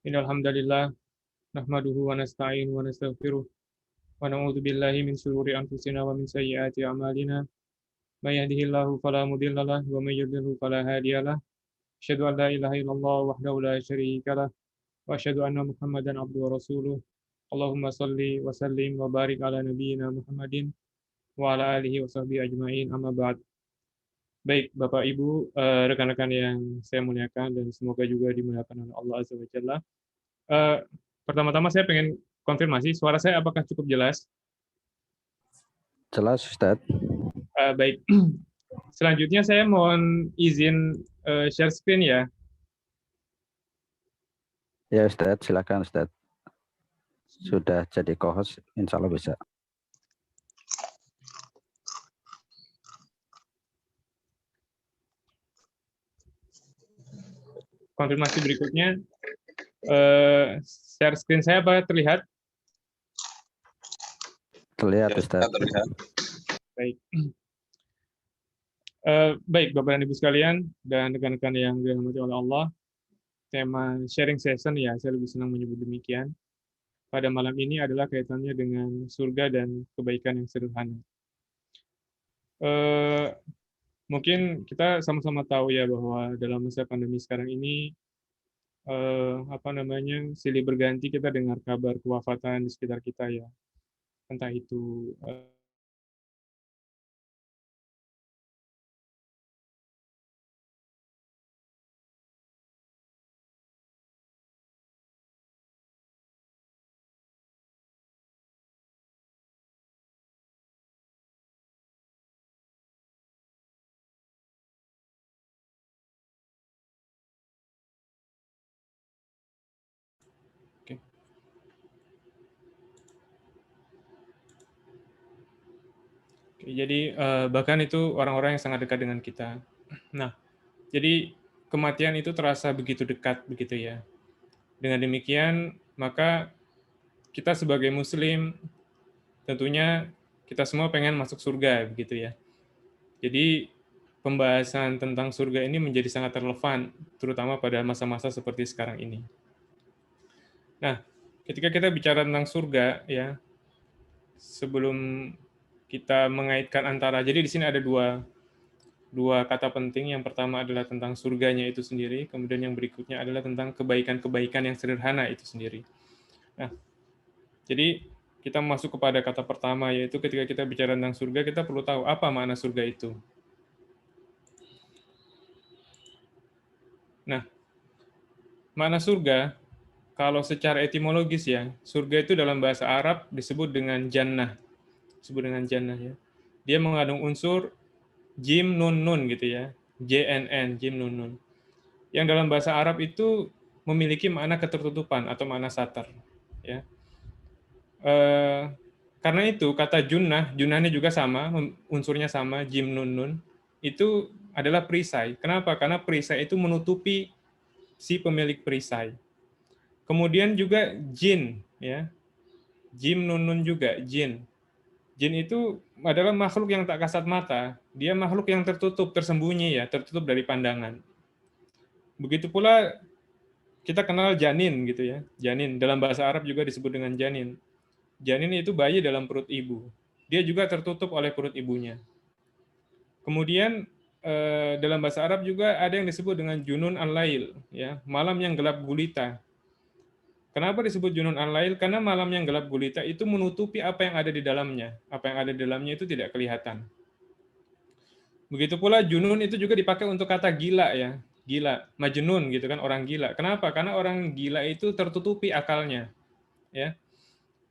Innal hamdalillah nahmaduhu wa nasta'inuhu wa nastaghfiruh wa na'udzu billahi min shururi anfusina wa min sayyiati a'malina. May yahdihillahu fala mudilla lahu wa may yudlilhu fala hadiya lahu. Asyhadu an la ilaha illallah wahdahu la syarika lahu wa asyhadu anna Muhammadan abduhu wa rasuluh. Allahumma shalli wa sallim wa barik ala nabiyyina Muhammadin wa ala alihi wa sahbihi ajmain, amma ba'd. Baik, Bapak Ibu, rekan-rekan yang saya muliakan dan semoga juga dimuliakan oleh Allah Azza wa Jalla. Eh, Pertama-tama saya pengen konfirmasi, suara saya apakah cukup jelas? Jelas, Ustaz. Baik. Selanjutnya saya mohon izin share screen ya. Ya, Ustaz, silakan, Ustaz. Sudah jadi co-host, insya Allah bisa. Konfirmasi berikutnya, share screen saya apa terlihat? Terlihat, Ustaz. Baik. Baik, Bapak dan Ibu sekalian dan rekan-rekan yang dirahmati oleh Allah, tema sharing session ya, saya lebih senang menyebut demikian. Pada malam ini adalah kaitannya dengan surga dan kebaikan yang sederhana. Mungkin kita sama-sama tahu ya bahwa dalam masa pandemi sekarang ini silih berganti kita dengar kabar kewafatan di sekitar kita ya, entah itu jadi bahkan itu orang-orang yang sangat dekat dengan kita. Nah, jadi kematian itu terasa begitu dekat begitu ya. Dengan demikian, maka kita sebagai muslim tentunya kita semua pengen masuk surga begitu ya. Jadi pembahasan tentang surga ini menjadi sangat relevan terutama pada masa-masa seperti sekarang ini. Nah, ketika kita bicara tentang surga ya, sebelum kita mengaitkan antara, jadi di sini ada dua kata penting. Yang pertama adalah tentang surganya itu sendiri, kemudian yang berikutnya adalah tentang kebaikan-kebaikan yang sederhana itu sendiri. Nah, jadi kita masuk kepada kata pertama, yaitu ketika kita bicara tentang surga, kita perlu tahu apa makna surga itu. Nah, makna surga, kalau secara etimologis ya, surga itu dalam bahasa Arab disebut dengan jannah. Disebut dengan jannah ya. Dia mengandung unsur jim nun nun gitu ya. JNN, jim nun nun. Yang dalam bahasa Arab itu memiliki makna ketertutupan atau makna satar ya. Karena itu kata junnah, junnah ini juga sama, unsurnya sama, jim nun nun, itu adalah perisai. Kenapa? Karena perisai itu menutupi si pemilik perisai. Kemudian juga jin ya. Jim nun nun juga jin. Jin itu adalah makhluk yang tak kasat mata. Dia makhluk yang tertutup, tersembunyi ya, tertutup dari pandangan. Begitu pula kita kenal janin gitu ya. Janin dalam bahasa Arab juga disebut dengan janin. Janin itu bayi dalam perut ibu. Dia juga tertutup oleh perut ibunya. Kemudian dalam bahasa Arab juga ada yang disebut dengan junun al-lail ya, malam yang gelap gulita. Kenapa disebut junun al-lail? Karena malam yang gelap gulita itu menutupi apa yang ada di dalamnya. Apa yang ada di dalamnya itu tidak kelihatan. Begitu pula junun itu juga dipakai untuk kata gila ya. Gila, majnun gitu kan, orang gila. Kenapa? Karena orang gila itu tertutupi akalnya. Ya.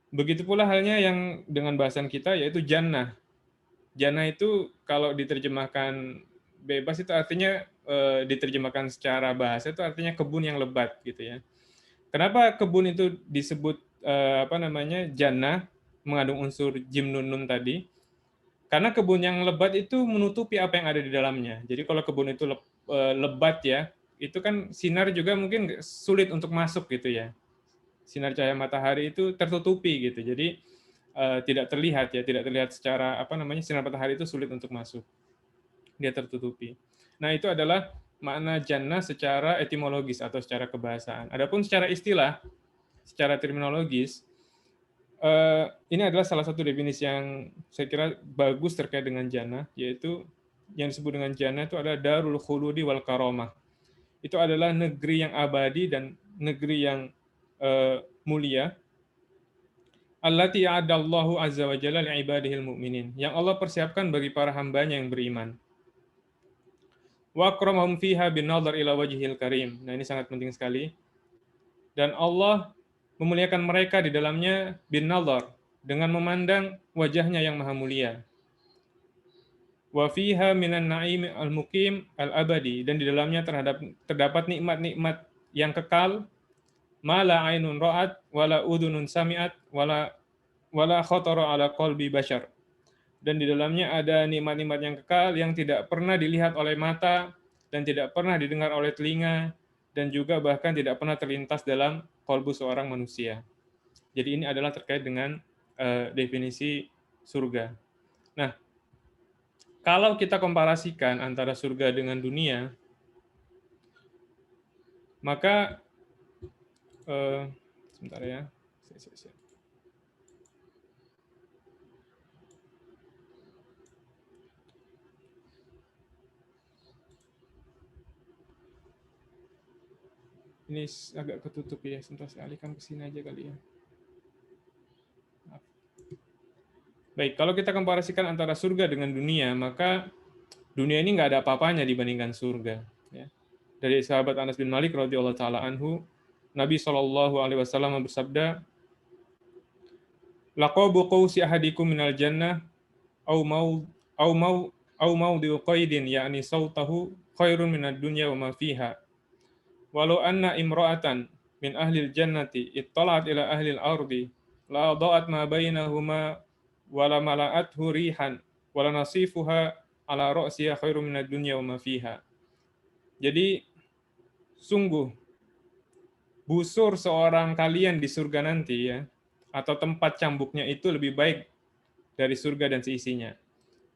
Begitu pula halnya yang dengan bahasan kita yaitu jannah. Jannah itu kalau diterjemahkan bebas itu artinya diterjemahkan secara bahasa itu artinya kebun yang lebat gitu ya. Kenapa kebun itu disebut jannah, mengandung unsur jim nun nun tadi? Karena kebun yang lebat itu menutupi apa yang ada di dalamnya. Jadi kalau kebun itu lebat ya, itu kan sinar juga mungkin sulit untuk masuk gitu ya. Sinar cahaya matahari itu tertutupi gitu. Jadi tidak terlihat ya, tidak terlihat secara sinar matahari itu sulit untuk masuk. Dia tertutupi. Nah, itu adalah makna jannah secara etimologis atau secara kebahasaan. Adapun secara istilah, secara terminologis, ini adalah salah satu definisi yang saya kira bagus terkait dengan jannah, yaitu yang disebut dengan jannah itu adalah darul khuludi wal karomah. Itu adalah negeri yang abadi dan negeri yang mulia. Allati a'adallahu azza wa jalla li'ibadihil mu'minin. Yang Allah persiapkan bagi para hambanya yang beriman. Wa akramahum fiha bin nadhar ila wajhil karim. Nah, ini sangat penting sekali. Dan Allah memuliakan mereka di dalamnya bin nadhar, dengan memandang wajahnya yang maha mulia. Wa fiha minan na'im al-muqim al-abadi, dan di dalamnya terdapat nikmat-nikmat yang kekal, mala ainun ra'at wala udunun sami'at wala khatara ala qalbi bashar. Dan di dalamnya ada nikmat-nikmat yang kekal yang tidak pernah dilihat oleh mata dan tidak pernah didengar oleh telinga dan juga bahkan tidak pernah terlintas dalam kalbu seorang manusia. Jadi ini adalah terkait dengan definisi surga. Nah, kalau kita komparasikan antara surga dengan dunia, maka sebentar ya. Ini agak ketutup ya, sebentar saya alihkan ke sini aja kali ya. Baik, kalau kita komparasikan antara surga dengan dunia, maka dunia ini nggak ada apa-apanya dibandingkan surga. Ya. Dari sahabat Anas bin Malik radhiyallahu taala anhu, Nabi Shallallahu alaihi wasallam bersabda, "Laqabu qausi ahadikum minal jannah au maudhi'u qaidin ya'ni sautahu khairun minad dunya wa ma fiha. Walau anna imra'atan min ahlil jannati ittala'at ila ahlil ardi la dha'at ma bainahuma wala mala'athu rihan wala nasifuha ala ra'siha khairum minad dunya wa ma fiha." Jadi sungguh busur seorang kalian di surga nanti ya, atau tempat cambuknya itu lebih baik dari surga dan seisinya.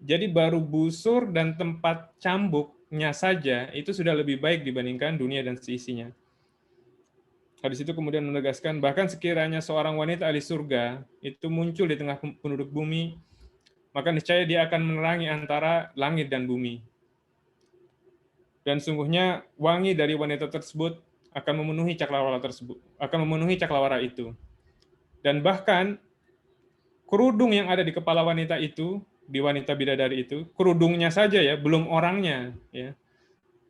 Jadi baru busur dan tempat cambuknya saja itu sudah lebih baik dibandingkan dunia dan seisinya. Hadis itu kemudian menegaskan, bahkan sekiranya seorang wanita ahli surga itu muncul di tengah penduduk bumi, maka niscaya dia akan menerangi antara langit dan bumi. Dan sungguhnya wangi dari wanita tersebut akan memenuhi cakrawala itu. Dan bahkan kerudung yang ada di kepala wanita itu, di wanita bidadari itu, kerudungnya saja ya, belum orangnya ya.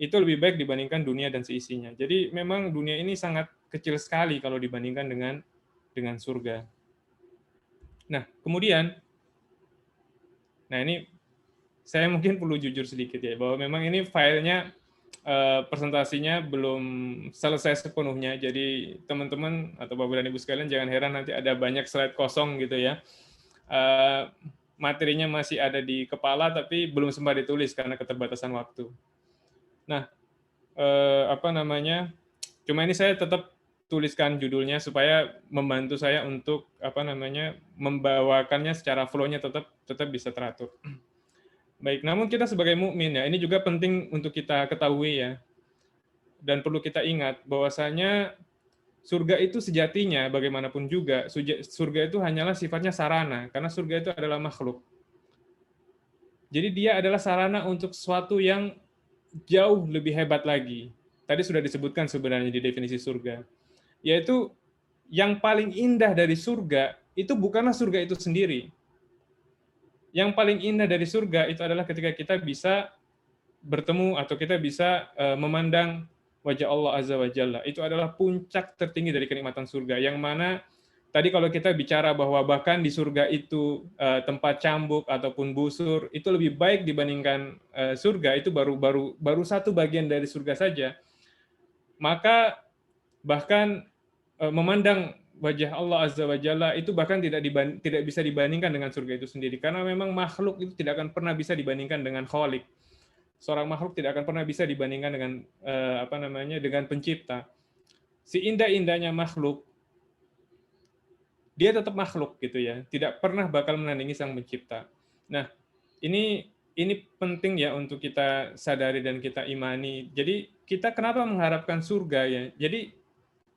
Itu lebih baik dibandingkan dunia dan seisinya. Jadi memang dunia ini sangat kecil sekali kalau dibandingkan dengan surga. Nah, kemudian ini saya mungkin perlu jujur sedikit ya, bahwa memang ini filenya presentasinya belum selesai sepenuhnya. Jadi teman-teman atau Bapak dan Ibu sekalian jangan heran nanti ada banyak slide kosong gitu ya. Materinya masih ada di kepala tapi belum sempat ditulis karena keterbatasan waktu. Nah, cuma ini saya tetap tuliskan judulnya supaya membantu saya untuk membawakannya secara flow-nya tetap bisa teratur. Baik, namun kita sebagai mukmin ya, ini juga penting untuk kita ketahui ya. Dan perlu kita ingat bahwasanya surga itu sejatinya bagaimanapun juga, surga itu hanyalah sifatnya sarana, karena surga itu adalah makhluk. Jadi dia adalah sarana untuk sesuatu yang jauh lebih hebat lagi. Tadi sudah disebutkan sebenarnya di definisi surga. Yaitu yang paling indah dari surga itu bukanlah surga itu sendiri. Yang paling indah dari surga itu adalah ketika kita bisa bertemu atau kita bisa memandang wajah Allah Azza wa Jalla. Itu adalah puncak tertinggi dari kenikmatan surga. Yang mana tadi kalau kita bicara bahwa bahkan di surga itu tempat cambuk ataupun busur itu lebih baik dibandingkan surga, itu baru satu bagian dari surga saja. Maka bahkan memandang wajah Allah Azza wa Jalla itu bahkan tidak bisa dibandingkan dengan surga itu sendiri, karena memang makhluk itu tidak akan pernah bisa dibandingkan dengan Khalik. Seorang makhluk tidak akan pernah bisa dibandingkan dengan dengan pencipta. Seindah-indahnya makhluk, dia tetap makhluk gitu ya, tidak pernah bakal menandingi sang pencipta. Nah, ini ini penting ya untuk kita sadari dan kita imani. Jadi kita kenapa mengharapkan surga ya? Jadi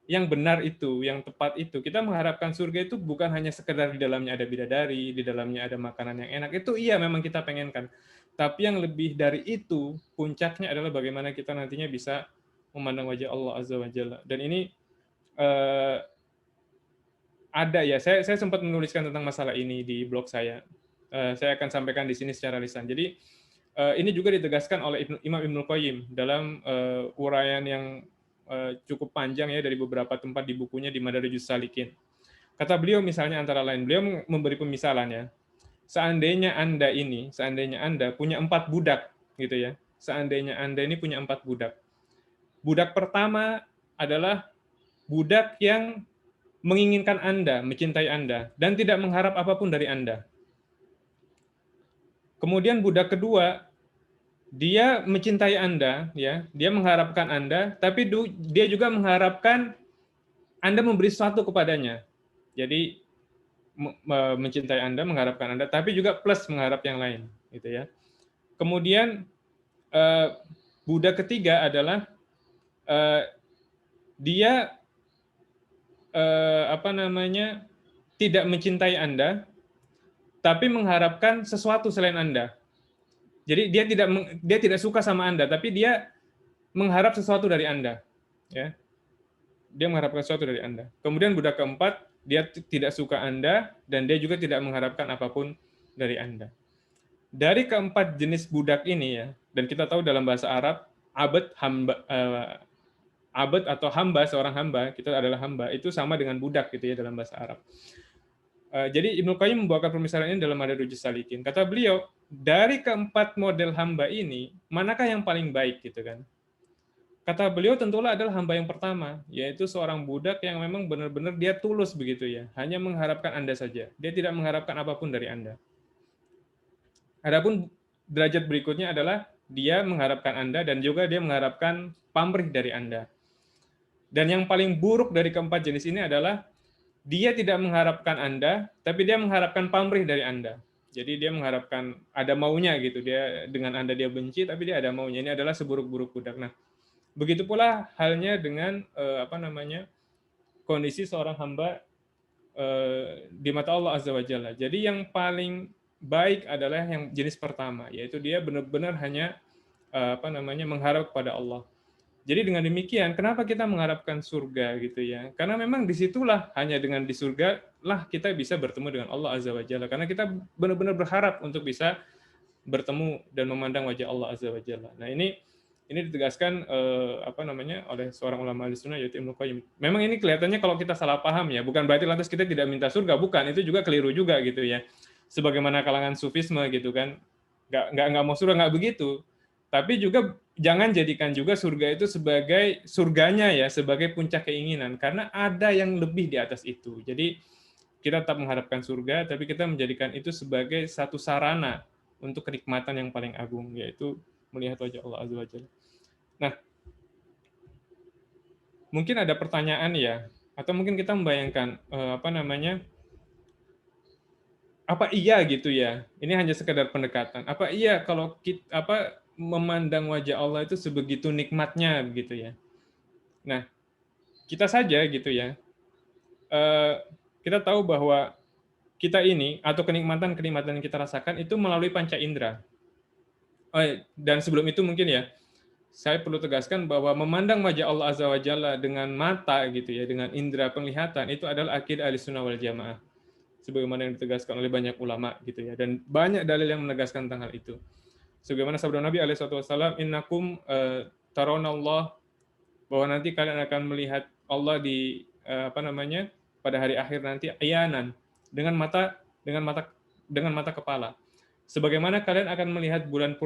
yang benar itu, yang tepat itu, kita mengharapkan surga itu bukan hanya sekedar di dalamnya ada bidadari, di dalamnya ada makanan yang enak. Itu iya memang kita pengenkan. Tapi yang lebih dari itu, puncaknya adalah bagaimana kita nantinya bisa memandang wajah Allah Azza wa Jalla. Dan ini eh, ada ya, saya sempat menuliskan tentang masalah ini di blog saya. Saya akan sampaikan di sini secara lisan. Jadi ini juga ditegaskan oleh Imam Ibnul Qayyim dalam uraian yang cukup panjang ya dari beberapa tempat di bukunya di Madarijus Salikin. Kata beliau misalnya antara lain, beliau memberi pemisalan ya. Seandainya Anda punya 4 budak gitu ya. Seandainya Anda ini punya 4 budak. Budak pertama adalah budak yang menginginkan Anda, mencintai Anda, dan tidak mengharap apapun dari Anda. Kemudian budak kedua, dia mencintai Anda, ya, dia mengharapkan Anda, tapi dia juga mengharapkan Anda memberi sesuatu kepadanya. Jadi mencintai Anda, mengharapkan Anda, tapi juga plus mengharap yang lain, gitu ya. Kemudian budak ketiga adalah dia tidak mencintai Anda, tapi mengharapkan sesuatu selain Anda. Jadi dia tidak suka sama Anda, tapi dia mengharap sesuatu dari Anda. Ya. Dia mengharapkan sesuatu dari Anda. Kemudian budak keempat, dia tidak suka Anda, dan dia juga tidak mengharapkan apapun dari Anda. Dari keempat jenis budak ini ya, dan kita tahu dalam bahasa Arab, abad atau hamba, seorang hamba, kita adalah hamba, itu sama dengan budak gitu ya dalam bahasa Arab. Jadi Ibnu Qayyim membawakan permisalan ini dalam Madarijus Salikin. Kata beliau, dari keempat model hamba ini, manakah yang paling baik gitu kan? Kata beliau tentulah adalah hamba yang pertama, yaitu seorang budak yang memang benar-benar dia tulus begitu ya, hanya mengharapkan Anda saja. Dia tidak mengharapkan apapun dari Anda. Adapun derajat berikutnya adalah dia mengharapkan Anda dan juga dia mengharapkan pamrih dari Anda. Dan yang paling buruk dari keempat jenis ini adalah dia tidak mengharapkan Anda, tapi dia mengharapkan pamrih dari Anda. Jadi dia mengharapkan ada maunya gitu. Dia dengan Anda dia benci, tapi dia ada maunya. Ini adalah seburuk-buruk budak. Nah, begitu pula halnya dengan kondisi seorang hamba di mata Allah Azza wa Jalla. Jadi yang paling baik adalah yang jenis pertama, yaitu dia benar-benar hanya mengharap kepada Allah. Jadi dengan demikian, kenapa kita mengharapkan surga gitu ya? Karena memang disitulah, hanya dengan di surga lah kita bisa bertemu dengan Allah Azza wa Jalla. Karena kita benar-benar berharap untuk bisa bertemu dan memandang wajah Allah Azza wa Jalla. Nah ini ditegaskan oleh seorang ulama Ahlussunnah yaitu Ibnu Qayyim. Memang ini kelihatannya kalau kita salah paham ya, bukan berarti lantas kita tidak minta surga, bukan, itu juga keliru juga gitu ya. Sebagaimana kalangan sufisme gitu kan, nggak mau surga, nggak begitu. Tapi juga jangan jadikan juga surga itu sebagai surganya ya, sebagai puncak keinginan, karena ada yang lebih di atas itu. Jadi kita tetap mengharapkan surga, tapi kita menjadikan itu sebagai satu sarana untuk kenikmatan yang paling agung, yaitu melihat wajah Allah Azza wa Jalla. Nah, mungkin ada pertanyaan ya, atau mungkin kita membayangkan apa iya gitu ya? Ini hanya sekedar pendekatan. Apa iya kalau kita memandang wajah Allah itu sebegitu nikmatnya begitu ya? Nah, kita saja gitu ya. Kita tahu bahwa kita ini atau kenikmatan-kenikmatan yang kita rasakan itu melalui panca indera. Dan sebelum itu mungkin ya, saya perlu tegaskan bahwa memandang wajah Allah Azza wa Jalla dengan mata gitu ya, dengan indera penglihatan itu adalah akidah Ahlussunnah wal Jamaah. Sebagaimana yang ditegaskan oleh banyak ulama gitu ya, dan banyak dalil yang menegaskan tentang hal itu. Sebagaimana sabda Nabi alaihi wasallam, innakum tarawna, bahwa nanti kalian akan melihat Allah di pada hari akhir nanti ayanan, dengan mata kepala. Sebagaimana kalian akan melihat bulan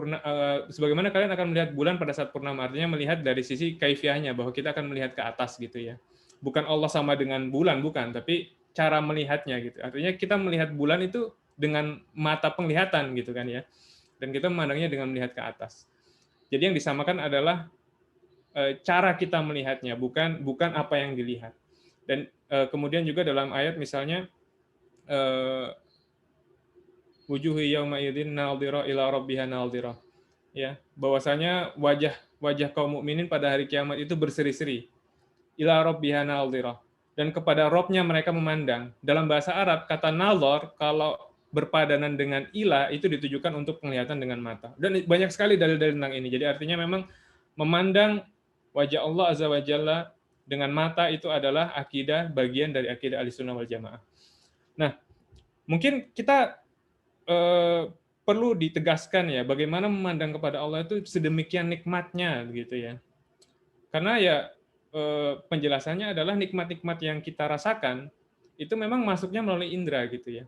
pada saat purnama, artinya melihat dari sisi kaifiahnya, bahwa kita akan melihat ke atas gitu ya. Bukan Allah sama dengan bulan, bukan, tapi cara melihatnya gitu. Artinya kita melihat bulan itu dengan mata penglihatan gitu kan ya. Dan kita memandangnya dengan melihat ke atas. Jadi yang disamakan adalah cara kita melihatnya, bukan apa yang dilihat. Dan kemudian juga dalam ayat misalnya wujuhu yauma idzin nadhirah ila rabbiha nadhirah. Ya, bahwasanya wajah kaum mukminin pada hari kiamat itu berseri-seri. Ila rabbiha nadhirah. Dan kepada Robnya mereka memandang. Dalam bahasa Arab, kata nazar, kalau berpadanan dengan ila, itu ditujukan untuk penglihatan dengan mata. Dan banyak sekali dalil-dalil tentang ini. Jadi artinya memang memandang wajah Allah Azza wa Jalla dengan mata itu adalah akidah, bagian dari akidah Ahlussunnah wal Jamaah. Nah, mungkin kita perlu ditegaskan ya, bagaimana memandang kepada Allah itu sedemikian nikmatnya, begitu ya. Karena ya penjelasannya adalah nikmat-nikmat yang kita rasakan itu memang masuknya melalui indera gitu ya.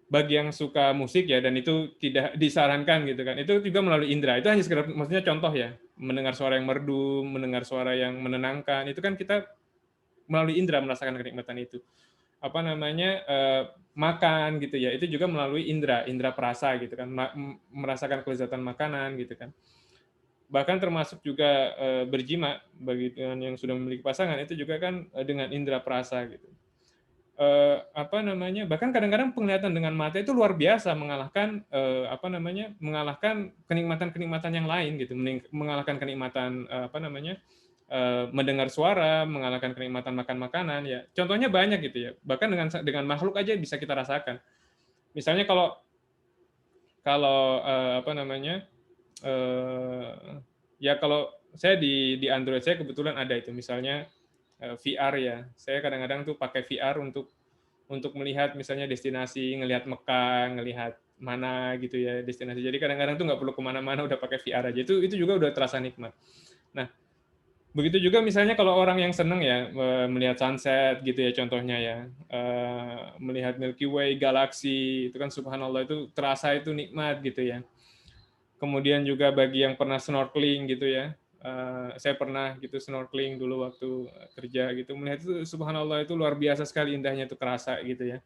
Bagi yang suka musik ya, dan itu tidak disarankan gitu kan, itu juga melalui indera. Itu hanya sekedar maksudnya contoh ya, mendengar suara yang merdu, mendengar suara yang menenangkan, itu kan kita melalui indera merasakan kenikmatan itu. Apa namanya, makan gitu ya, itu juga melalui indera perasa gitu kan, merasakan kelezatan makanan gitu kan. Bahkan termasuk juga berjima bagi yang sudah memiliki pasangan, itu juga kan dengan indera perasa gitu. Apa namanya, bahkan kadang-kadang penglihatan dengan mata itu luar biasa mengalahkan apa namanya, mengalahkan kenikmatan-kenikmatan yang lain gitu, mengalahkan kenikmatan apa namanya, mendengar suara, mengalahkan kenikmatan makan makanan ya. Contohnya banyak gitu ya. Bahkan dengan makhluk aja bisa kita rasakan. Misalnya kalau kalau apa namanya, ya kalau saya di Android saya kebetulan ada itu misalnya VR ya. Saya kadang-kadang tuh pakai VR untuk melihat misalnya destinasi, ngelihat Mekah, ngelihat mana gitu ya destinasi. Jadi kadang-kadang tuh nggak perlu kemana-mana, udah pakai VR aja. Itu juga udah terasa nikmat. Nah, begitu juga misalnya kalau orang yang seneng ya melihat sunset gitu ya contohnya ya, melihat Milky Way, galaksi, itu kan subhanallah itu terasa itu nikmat gitu ya. Kemudian juga bagi yang pernah snorkeling gitu ya, saya pernah gitu snorkeling dulu waktu kerja gitu, melihat itu subhanallah itu luar biasa sekali indahnya itu kerasa gitu ya,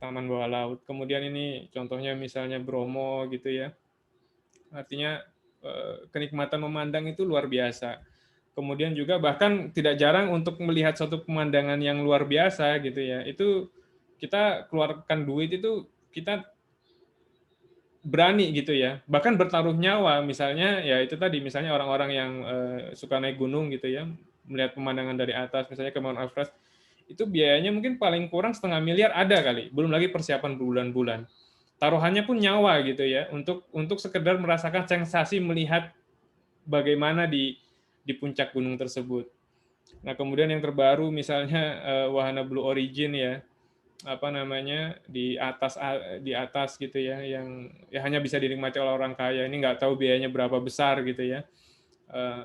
taman bawah laut. Kemudian ini contohnya misalnya Bromo gitu ya, artinya kenikmatan memandang itu luar biasa. Kemudian juga bahkan tidak jarang untuk melihat suatu pemandangan yang luar biasa gitu ya, itu kita keluarkan duit itu kita berani gitu ya, bahkan bertaruh nyawa misalnya ya itu tadi misalnya orang-orang yang suka naik gunung gitu ya, melihat pemandangan dari atas misalnya ke Mount Everest, itu biayanya mungkin paling kurang 500 miliar ada kali, belum lagi persiapan berbulan-bulan. Taruhannya pun nyawa gitu ya, untuk sekedar merasakan sensasi melihat bagaimana di puncak gunung tersebut. Nah, kemudian yang terbaru misalnya wahana Blue Origin ya, apa namanya, di atas gitu ya, yang ya hanya bisa dinikmati oleh orang kaya. Ini nggak tahu biayanya berapa besar gitu ya. Eh,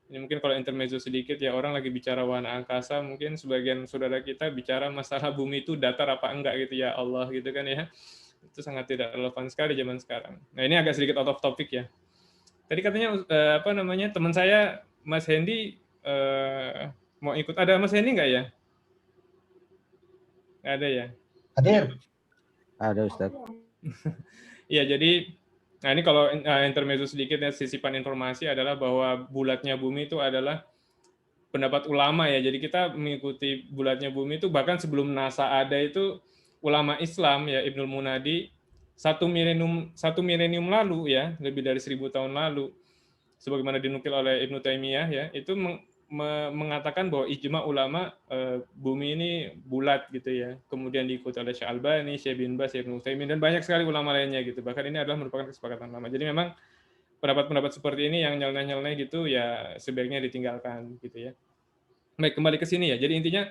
ini mungkin kalau intermezzo sedikit ya, orang lagi bicara wahana angkasa, mungkin sebagian saudara kita bicara masalah bumi itu datar apa enggak gitu ya Allah gitu kan ya. Itu sangat tidak relevan sekali zaman sekarang. Nah, ini agak sedikit out of topic ya. Tadi katanya apa namanya, teman saya Mas Hendy mau ikut. Ada Mas Hendy nggak ya? Nggak ada ya? Hadir. Ada Ustaz. Iya, jadi nah ini kalau intermezzo sedikit ya, sisipan informasi adalah bahwa bulatnya bumi itu adalah pendapat ulama ya. Jadi kita mengikuti bulatnya bumi itu bahkan sebelum NASA ada itu ulama Islam ya Ibnul Munadi satu milenium lalu ya, lebih dari 1000 tahun lalu, sebagaimana dinukil oleh Ibnu Taimiyah ya, itu mengatakan bahwa ijma ulama bumi ini bulat gitu ya. Kemudian diikuti oleh Syekh Albani, Syekh bin Baz, Syekh Ibnu Utsaimin dan banyak sekali ulama lainnya gitu. Bahkan ini adalah merupakan kesepakatan ulama. Jadi memang pendapat-pendapat seperti ini yang nyeleneh-nyeleneh gitu ya sebaiknya ditinggalkan gitu ya. Baik, kembali ke sini ya. Jadi intinya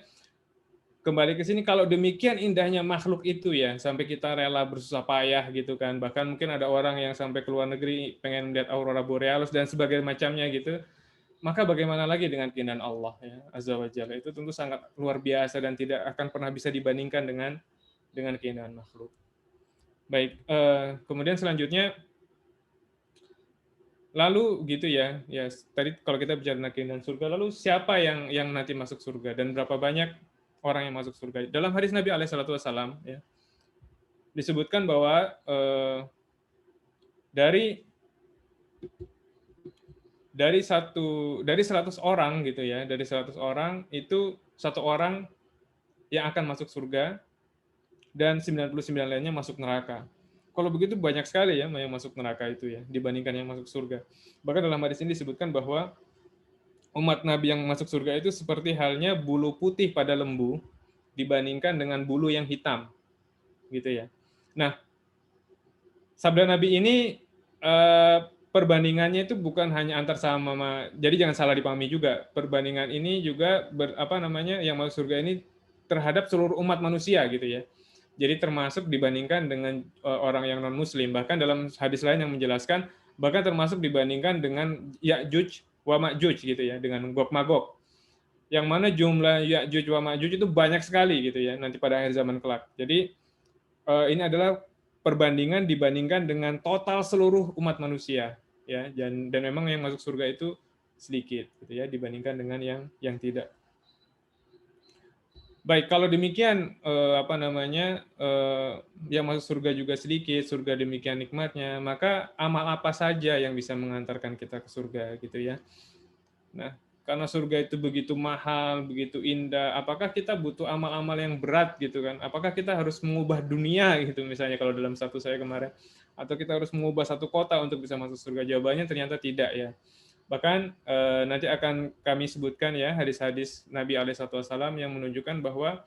kembali ke sini, kalau demikian indahnya makhluk itu ya, sampai kita rela bersusah payah gitu kan. Bahkan mungkin ada orang yang sampai ke luar negeri pengen lihat aurora borealis dan sebagainya macamnya gitu. Maka bagaimana lagi dengan keindahan Allah ya, Azza wa Jalla, itu tentu sangat luar biasa dan tidak akan pernah bisa dibandingkan dengan keindahan makhluk. Baik, kemudian selanjutnya lalu gitu ya, ya tadi kalau kita bicara tentang keindahan surga, lalu siapa yang nanti masuk surga dan berapa banyak orang yang masuk surga? Dalam hadis Nabi Alaihissalam ya, disebutkan bahwa dari 100 orang gitu ya, dari 100 orang itu 1 orang yang akan masuk surga dan 99 lainnya masuk neraka. Kalau begitu banyak sekali ya yang masuk neraka itu ya dibandingkan yang masuk surga. Bahkan dalam hadis ini disebutkan bahwa umat Nabi yang masuk surga itu seperti halnya bulu putih pada lembu dibandingkan dengan bulu yang hitam, gitu ya. Nah, sabda Nabi ini perbandingannya itu bukan hanya antar sama, jadi jangan salah dipahami juga. Perbandingan ini juga yang masuk surga ini terhadap seluruh umat manusia gitu ya. Jadi termasuk dibandingkan dengan orang yang non Muslim. Bahkan dalam hadis lain yang menjelaskan bahkan termasuk dibandingkan dengan Ya'juj wa Ma'juj gitu ya, dengan Gog Magog. Yang mana jumlah Ya'juj wa Ma'juj itu banyak sekali gitu ya nanti pada akhir zaman kelak. Jadi ini adalah perbandingan dibandingkan dengan total seluruh umat manusia ya, dan memang yang masuk surga itu sedikit gitu ya dibandingkan dengan yang tidak. Baik, kalau demikian yang masuk surga juga sedikit, surga demikian nikmatnya, maka amal apa saja yang bisa mengantarkan kita ke surga gitu ya. Nah, karena surga itu begitu mahal, begitu indah, apakah kita butuh amal-amal yang berat gitu kan? Apakah kita harus mengubah dunia gitu misalnya kalau dalam satu saya kemarin, atau kita harus mengubah satu kota untuk bisa masuk surga? Jawabannya ternyata tidak ya. Bahkan nanti akan kami sebutkan ya hadis-hadis Nabi Alaihissalam yang menunjukkan bahwa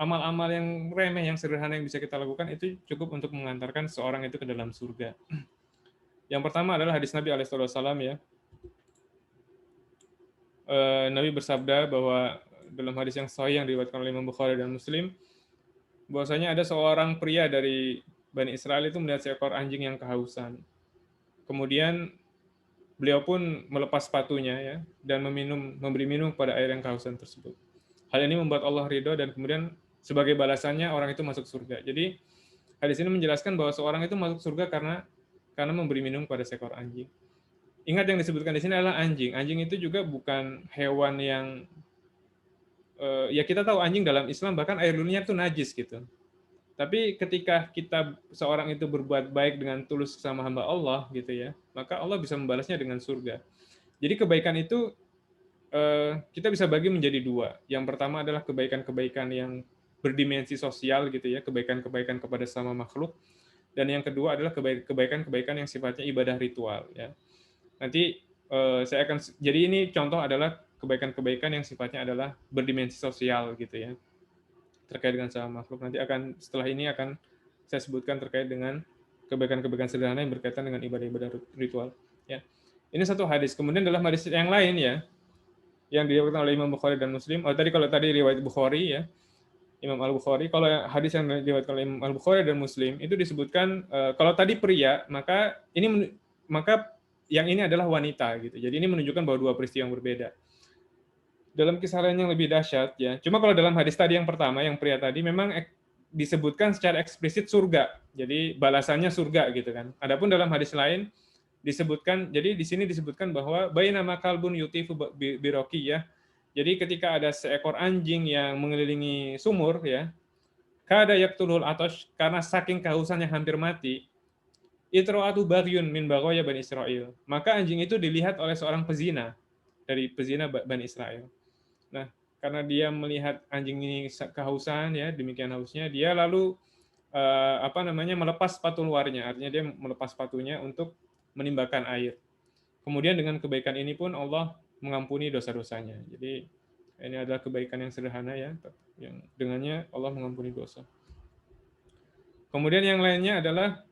amal-amal yang remeh, yang sederhana yang bisa kita lakukan itu cukup untuk mengantarkan seorang itu ke dalam surga. Yang pertama adalah hadis Nabi Alaihissalam ya. Nabi bersabda bahwa dalam hadis yang sahih yang diriwayatkan oleh Imam Bukhari dan Muslim, bahwasanya ada seorang pria dari Bani Israel itu melihat seekor anjing yang kehausan. Kemudian beliau pun melepas sepatunya ya dan memberi minum pada air yang kehausan tersebut. Hal ini membuat Allah ridho dan kemudian sebagai balasannya orang itu masuk surga. Jadi hadis ini menjelaskan bahwa seorang itu masuk surga karena memberi minum pada seekor anjing. Ingat yang disebutkan di sini adalah anjing. Anjing itu juga bukan hewan yang ya kita tahu anjing dalam Islam bahkan air liurnya itu najis gitu. Tapi ketika seorang itu berbuat baik dengan tulus sama hamba Allah gitu ya, maka Allah bisa membalasnya dengan surga. Jadi kebaikan itu kita bisa bagi menjadi dua. Yang pertama adalah kebaikan-kebaikan yang berdimensi sosial gitu ya, kebaikan-kebaikan kepada sama makhluk. Dan yang kedua adalah kebaikan-kebaikan yang sifatnya ibadah ritual ya. Nanti jadi ini contoh adalah kebaikan-kebaikan yang sifatnya adalah berdimensi sosial gitu ya, terkait dengan sama makhluk. Nanti setelah ini akan saya sebutkan terkait dengan kebaikan-kebaikan sederhana yang berkaitan dengan ibadah-ibadah ritual. Ya, ini satu hadis. Kemudian dalam hadis yang lain ya, yang diriwayatkan oleh Imam Bukhari dan Muslim. Kalau tadi riwayat Bukhari ya, Imam Al Bukhari. Kalau hadis yang diriwayatkan oleh Imam Al Bukhari dan Muslim itu disebutkan kalau tadi pria, maka yang ini adalah wanita gitu. Jadi ini menunjukkan bahwa dua peristiwa yang berbeda. Dalam kisah lain yang lebih dahsyat ya. Cuma kalau dalam hadis tadi yang pertama yang pria tadi memang disebutkan secara eksplisit surga. Jadi balasannya surga gitu kan. Adapun dalam hadis lain disebutkan, jadi di sini disebutkan bahwa bainama kalbun yutifu biraqiyah. Jadi ketika ada seekor anjing yang mengelilingi sumur ya, kada yaqtulul atash, karena saking kehausan yang hampir mati, itra'atu bagyun min baghaya Bani Israel. Maka anjing itu dilihat oleh seorang pezina dari pezina Bani Israel. Nah, karena dia melihat anjing ini kehausan ya, demikian hausnya, dia lalu melepas sepatu luarnya, artinya dia melepas sepatunya untuk menimbakan air. Kemudian dengan kebaikan ini pun Allah mengampuni dosa-dosanya. Jadi ini adalah kebaikan yang sederhana ya, yang dengannya Allah mengampuni dosa. Kemudian yang lainnya adalah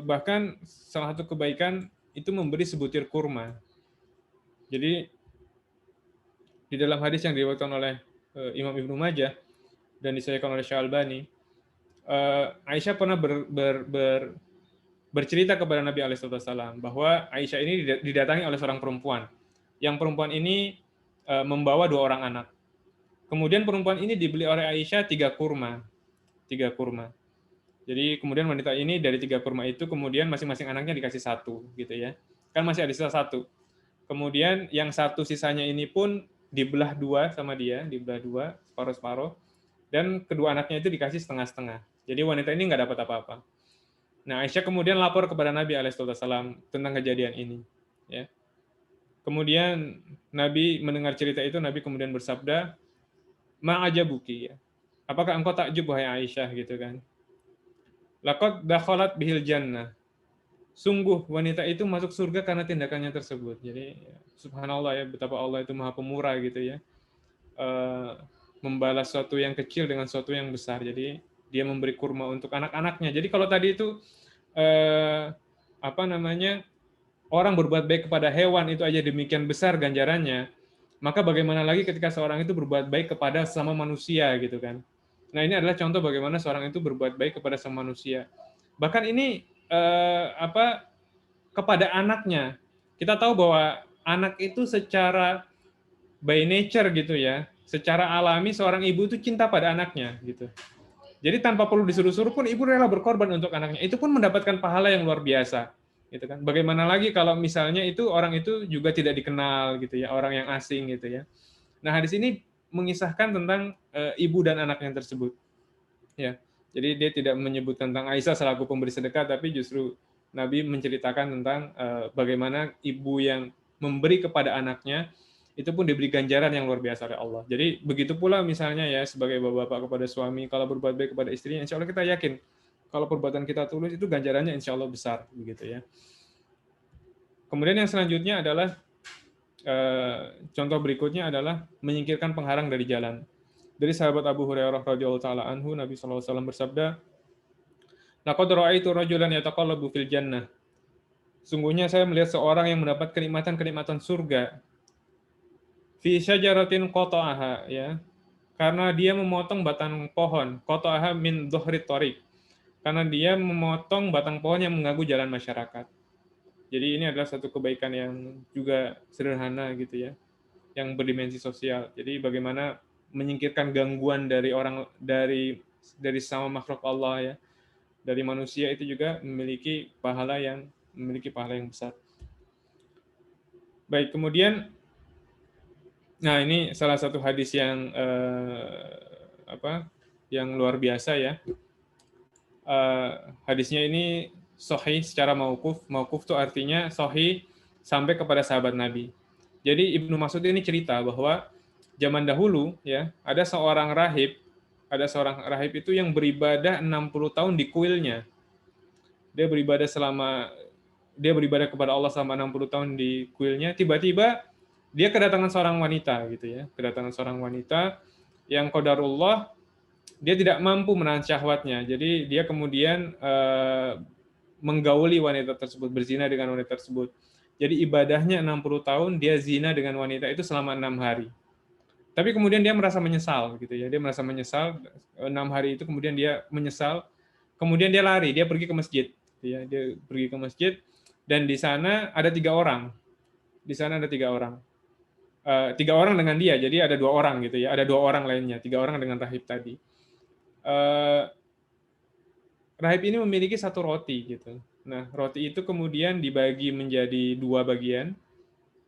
bahkan salah satu kebaikan itu memberi sebutir kurma. Jadi di dalam hadis yang diriwayatkan oleh Imam Ibnu Majah dan disahihkan oleh Syalbani, Aisyah pernah bercerita kepada Nabi Alaihissalam bahwa Aisyah ini didatangi oleh seorang perempuan. Yang perempuan ini membawa 2 orang anak. Kemudian perempuan ini dibeli oleh Aisyah 3 kurma. Jadi kemudian wanita ini dari 3 kurma itu kemudian masing-masing anaknya dikasih 1 gitu ya. Kan masih ada sisa 1. Kemudian yang 1 sisanya ini pun dibelah 2 sama dia, dibelah 2, separuh-separuh, dan kedua anaknya itu dikasih setengah-setengah. Jadi wanita ini nggak dapat apa-apa. Nah, Aisyah kemudian lapor kepada Nabi Alaihissalam tentang kejadian ini. Ya. Kemudian Nabi mendengar cerita itu, Nabi kemudian bersabda, ma'ajabuki ya. Apakah engkau takjub wahai Aisyah gitu kan? Laqad dakhalat bihil jannah. Sungguh wanita itu masuk surga karena tindakannya tersebut. Jadi subhanallah ya, betapa Allah itu Maha Pemurah gitu ya. Eh, Membalas sesuatu yang kecil dengan sesuatu yang besar. Jadi dia memberi kurma untuk anak-anaknya. Jadi kalau tadi itu apa namanya, orang berbuat baik kepada hewan itu aja demikian besar ganjarannya, maka bagaimana lagi ketika seorang itu berbuat baik kepada sesama manusia gitu kan. Nah, ini adalah contoh bagaimana seorang itu berbuat baik kepada sesama manusia. Bahkan ini kepada anaknya. Kita tahu bahwa anak itu secara by nature gitu ya, secara alami seorang ibu itu cinta pada anaknya gitu. Jadi tanpa perlu disuruh-suruh pun ibu rela berkorban untuk anaknya. Itu pun mendapatkan pahala yang luar biasa. Gitu kan. Bagaimana lagi kalau misalnya itu orang itu juga tidak dikenal gitu ya, orang yang asing gitu ya. Nah, hadis ini mengisahkan tentang ibu dan anaknya tersebut. Ya. Jadi dia tidak menyebut tentang Aisyah selaku pemberi sedekah, tapi justru Nabi menceritakan tentang bagaimana ibu yang memberi kepada anaknya itu pun diberi ganjaran yang luar biasa oleh Allah. Jadi begitu pula misalnya ya sebagai bapak-bapak kepada suami, kalau berbuat baik kepada istrinya, insya Allah kita yakin kalau perbuatan kita tulus itu ganjarannya insya Allah besar, begitu ya. Kemudian yang selanjutnya adalah contoh berikutnya adalah menyingkirkan penghalang dari jalan. Dari sahabat Abu Hurairah radhiyallahu taala anhu, Nabi sallallahu alaihi wasallam bersabda, "Laqad ra'aitu rajulan yataqallabu fil jannah." Sungguhnya saya melihat seorang yang mendapat kenikmatan-kenikmatan surga. Fi syajaratin qata'aha, ya. Karena dia memotong batang pohon, qata'aha min dhuhri thariq. Karena dia memotong batang pohon yang mengganggu jalan masyarakat. Jadi ini adalah satu kebaikan yang juga sederhana gitu ya, yang berdimensi sosial. Jadi bagaimana menyingkirkan gangguan dari orang dari sama makhluk Allah ya, dari manusia itu juga memiliki pahala yang besar. Baik, kemudian nah ini salah satu hadis yang yang luar biasa ya. Hadisnya ini sahih secara mauquf. Mauquf itu artinya sahih sampai kepada sahabat Nabi. Jadi Ibnu Mas'ud ini cerita bahwa zaman dahulu ya, ada seorang rahib itu yang beribadah 60 tahun di kuilnya. Dia beribadah kepada Allah selama 60 tahun di kuilnya, tiba-tiba dia kedatangan seorang wanita gitu ya. Kedatangan seorang wanita yang qadarullah dia tidak mampu menahan syahwatnya. Jadi dia kemudian menggauli wanita tersebut, berzina dengan wanita tersebut. Jadi ibadahnya 60 tahun, dia zina dengan wanita itu selama 6 hari. Tapi kemudian dia merasa menyesal gitu ya. Dia merasa menyesal 6 hari itu, kemudian dia menyesal. Kemudian dia lari, dia pergi ke masjid. Ya, dia pergi ke masjid dan di sana ada 3 orang. Di sana ada 3 orang. 3 orang dengan dia, jadi ada 2 orang gitu ya. Ada 2 orang lainnya, 3 orang dengan rahib tadi. Rahib ini memiliki 1 roti gitu. Nah, roti itu kemudian dibagi menjadi 2 bagian,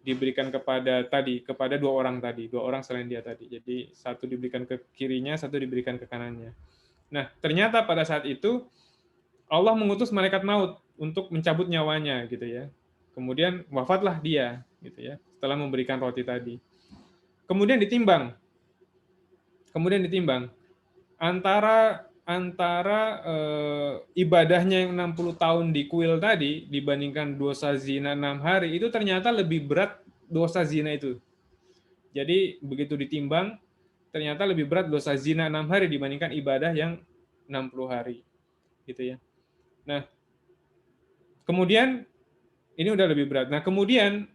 diberikan kepada 2 orang tadi, 2 orang selain dia tadi. Jadi 1 diberikan ke kirinya, 1 diberikan ke kanannya. Nah, ternyata pada saat itu Allah mengutus malaikat maut untuk mencabut nyawanya gitu ya. Kemudian wafatlah dia gitu ya, setelah memberikan roti tadi. Kemudian ditimbang antara ibadahnya yang 60 tahun di kuil tadi dibandingkan dosa zina 6 hari, itu ternyata lebih berat dosa zina itu. Jadi begitu ditimbang, ternyata lebih berat dosa zina 6 hari dibandingkan ibadah yang 60 hari. Gitu ya. Nah, kemudian ini udah lebih berat. Nah, kemudian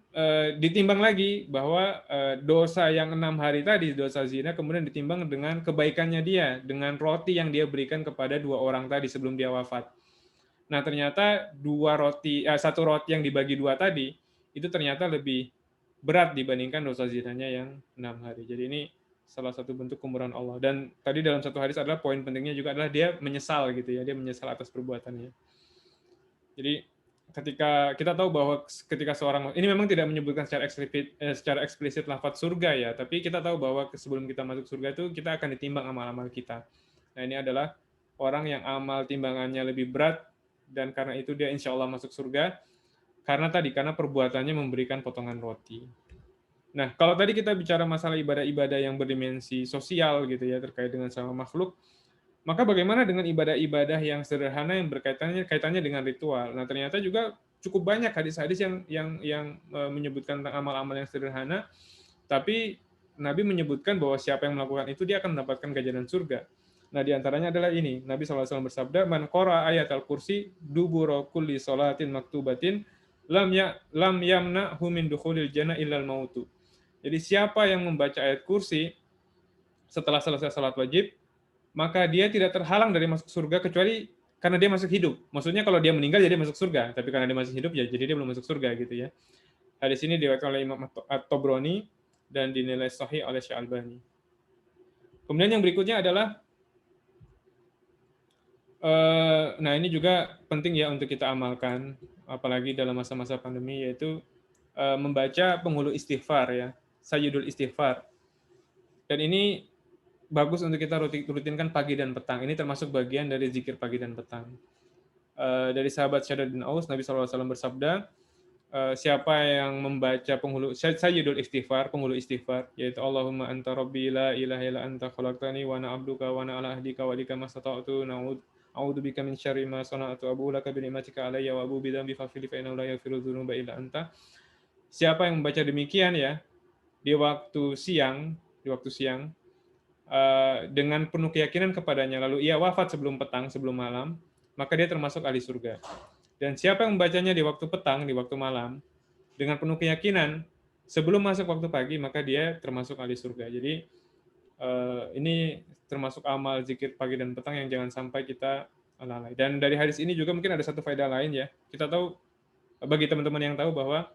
ditimbang lagi bahwa dosa yang 6 hari tadi, dosa zina, kemudian ditimbang dengan kebaikannya dia, dengan roti yang dia berikan kepada 2 orang tadi sebelum dia wafat. Nah, ternyata 1 roti yang dibagi 2 tadi, itu ternyata lebih berat dibandingkan dosa zinanya yang 6 hari. Jadi ini salah satu bentuk kemurahan Allah. Dan tadi dalam satu hadis adalah poin pentingnya juga adalah dia menyesal gitu ya, dia menyesal atas perbuatannya. Jadi ketika kita tahu bahwa ketika seorang, ini memang tidak menyebutkan secara eksplisit lafaz surga ya, tapi kita tahu bahwa sebelum kita masuk surga itu kita akan ditimbang amal-amal kita. Nah, ini adalah orang yang amal timbangannya lebih berat dan karena itu dia insya Allah masuk surga karena perbuatannya memberikan potongan roti. Nah, kalau tadi kita bicara masalah ibadah-ibadah yang berdimensi sosial gitu ya, terkait dengan sama makhluk, maka bagaimana dengan ibadah-ibadah yang sederhana yang kaitannya dengan ritual? Nah, ternyata juga cukup banyak hadis-hadis yang menyebutkan tentang amal-amal yang sederhana, tapi Nabi menyebutkan bahwa siapa yang melakukan itu dia akan mendapatkan ganjaran surga. Nah, di antaranya adalah ini. Nabi SAW bersabda, "Man qara ayat al-kursi dubura kulli salatin maktubatin lam yamna'hu min dukhulil jannah illal mautu." Jadi siapa yang membaca ayat kursi setelah selesai salat wajib, maka dia tidak terhalang dari masuk surga kecuali karena dia masih hidup. Maksudnya kalau dia meninggal jadi masuk surga, tapi karena dia masih hidup ya jadi dia belum masuk surga gitu ya. Hadis ini diriwayatkan oleh Imam At-Tabrani dan dinilai sahih oleh Syalbani. Kemudian yang berikutnya adalah nah ini juga penting ya untuk kita amalkan, apalagi dalam masa-masa pandemi, yaitu membaca penghulu istighfar ya, sayyidul istighfar. Dan ini bagus untuk kita rutinkan pagi dan petang. Ini termasuk bagian dari zikir pagi dan petang. Dari sahabat Syaddad bin Aus, Nabi SAW bersabda, siapa yang membaca penghulu sayyidul istighfar, penghulu istighfar, yaitu Allahumma anta rabbi la ilaha illa anta khalaqtani wa ana abduka wa ana ala ahdika wa lika mastata'tu a'udzu bika min syarri ma sana'tu abu laka bi ni'matika alayya wa abu bi dzambi faghfir li fa innahu la yaghfiru dzunuba illa anta. Siapa yang membaca demikian ya di waktu siang dengan penuh keyakinan kepadanya, lalu ia wafat sebelum petang, sebelum malam, maka dia termasuk ahli surga. Dan siapa yang membacanya di waktu petang, di waktu malam, dengan penuh keyakinan, sebelum masuk waktu pagi, maka dia termasuk ahli surga. Jadi ini termasuk amal zikir pagi dan petang yang jangan sampai kita lalai. Dan dari hadis ini juga mungkin ada satu faedah lain ya. Kita tahu, bagi teman-teman yang tahu bahwa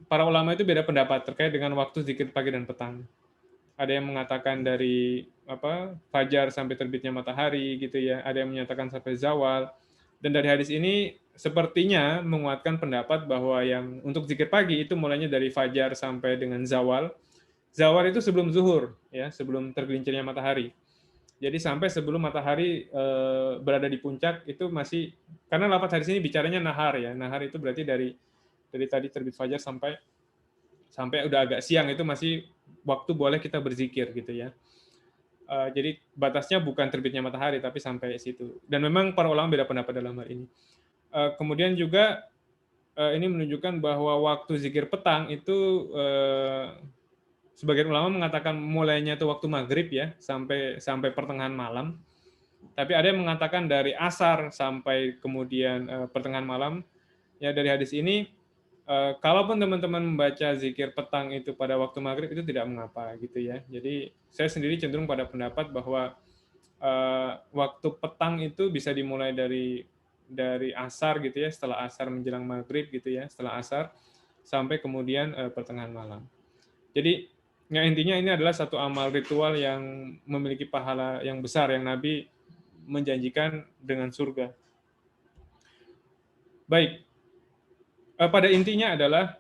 para ulama itu beda pendapat terkait dengan waktu zikir pagi dan petang. Ada yang mengatakan dari fajar sampai terbitnya matahari gitu ya, ada yang menyatakan sampai zawal. Dan dari hadis ini sepertinya menguatkan pendapat bahwa yang untuk zikir pagi itu mulainya dari fajar sampai dengan zawal. Zawal itu sebelum zuhur ya, sebelum tergelincirnya matahari. Jadi sampai sebelum matahari berada di puncak itu masih, karena lafaz hadis ini bicaranya nahar ya. Nahar itu berarti dari tadi terbit fajar sampai udah agak siang itu masih waktu boleh kita berzikir gitu ya. Jadi batasnya bukan terbitnya matahari tapi sampai situ. Dan memang para ulama beda pendapat dalam hal ini. Kemudian juga ini menunjukkan bahwa waktu zikir petang itu sebagian ulama mengatakan mulainya itu waktu maghrib ya sampai pertengahan malam. Tapi ada yang mengatakan dari asar sampai kemudian pertengahan malam. Ya dari hadis ini, kalaupun teman-teman membaca zikir petang itu pada waktu maghrib itu tidak mengapa gitu ya. Jadi saya sendiri cenderung pada pendapat bahwa waktu petang itu bisa dimulai dari asar gitu ya, setelah asar menjelang maghrib gitu ya, setelah asar sampai kemudian pertengahan malam. Jadi ya intinya ini adalah satu amal ritual yang memiliki pahala yang besar yang Nabi menjanjikan dengan surga. Baik, pada intinya adalah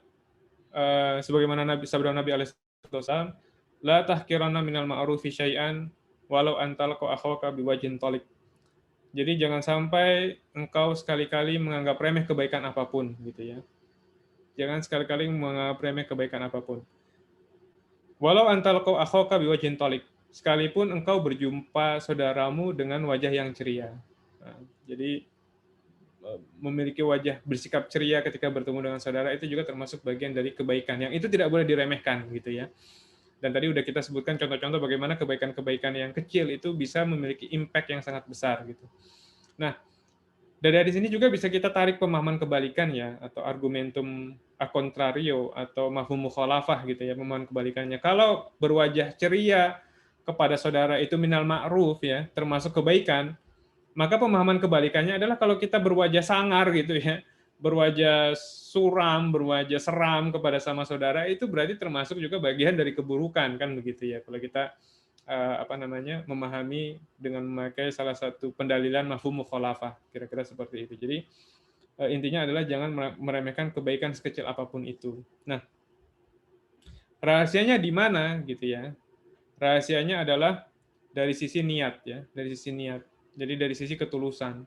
sebagaimana sabda Nabi alaihissalam, la tahkiranna minal ma'rufi syai'an walau antal ko akhawka biwajhin talik. Jadi jangan sampai engkau sekali-kali menganggap remeh kebaikan apapun gitu ya. Jangan sekali-kali menganggap remeh kebaikan apapun. Walau antal ko akhawka biwajhin talik. Sekalipun engkau berjumpa saudaramu dengan wajah yang ceria. Nah, jadi memiliki wajah bersikap ceria ketika bertemu dengan saudara itu juga termasuk bagian dari kebaikan yang itu tidak boleh diremehkan gitu ya. Dan tadi udah kita sebutkan contoh-contoh bagaimana kebaikan-kebaikan yang kecil itu bisa memiliki impact yang sangat besar gitu. Nah, dari sini juga bisa kita tarik pemahaman kebalikan ya, atau argumentum a contrario atau mafhum mukhalafah gitu ya, pemahaman kebalikannya. Kalau berwajah ceria kepada saudara itu minal ma'ruf ya, termasuk kebaikan, maka pemahaman kebalikannya adalah kalau kita berwajah sangar gitu ya, berwajah suram, berwajah seram kepada sama saudara, itu berarti termasuk juga bagian dari keburukan kan begitu ya. Kalau kita memahami dengan memakai salah satu pendalilan mafhum mukhalafah, kira-kira seperti itu. Jadi intinya adalah jangan meremehkan kebaikan sekecil apapun itu. Nah, rahasianya di mana gitu ya? Rahasianya adalah dari sisi niat ya, dari sisi niat. Jadi dari sisi ketulusan.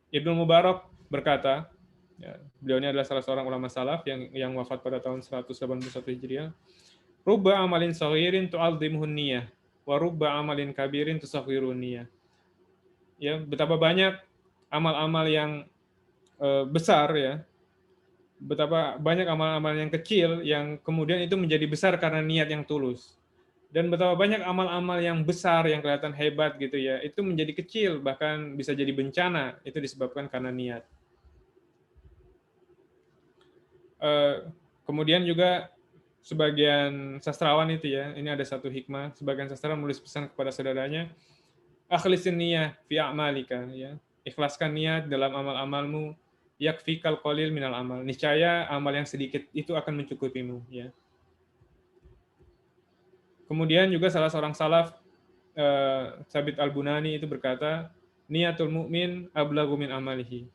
Ibnu Mubarak berkata, Ya, beliau ini adalah salah seorang ulama salaf yang wafat pada tahun 181 Hijriah. Rubba amalin saghirin tu'azzimuhun niyah wa rubba amalin kabirin tusaghirun niyah. Ya, betapa banyak amal-amal yang besar ya, betapa banyak amal-amal yang kecil yang kemudian itu menjadi besar karena niat yang tulus. Dan betapa banyak amal-amal yang besar yang kelihatan hebat gitu ya, itu menjadi kecil bahkan bisa jadi bencana, itu disebabkan karena niat. Eh, Kemudian juga sebagian sastrawan itu ya, ini ada satu hikmah, sebagian sastrawan menulis pesan kepada saudaranya, akhlisin niyah fi a'malika ya. Ikhlaskan niat dalam amal-amalmu, yakfikal qalil minal amal. Niscaya amal yang sedikit itu akan mencukupimu ya. Kemudian juga salah seorang salaf Sabit Al-Bunani itu berkata, niatul mukmin ablagu min amalihi.